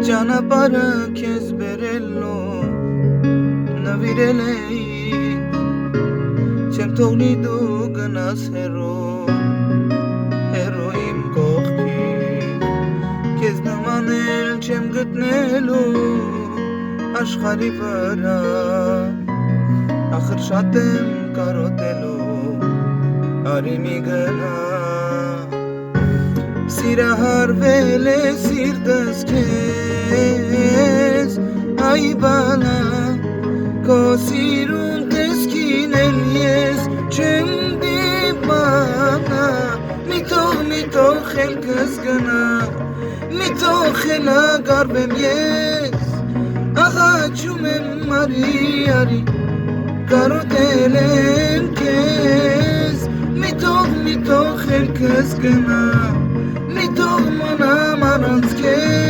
ճանապարհը քեզ բերելու նվիրել էի չեմ թողնի դու գնաս հեռու իմ կողքից քեզ նման էլ չեմ գտնելու աշխարհի վրա ախր շատ եմ կարոտելու արի մի գնա սիրահարվել է սիրտս քեզ այ բալա քո սիրուն տեսքին էլ ես չեմ դիմանա մի թող խելքս գնա մի թող խելագարվեմ ես աղաչում եմ արի կարոտել եմ քեզ մի թող խելքս գնա մի թող մնամ առանց քեզ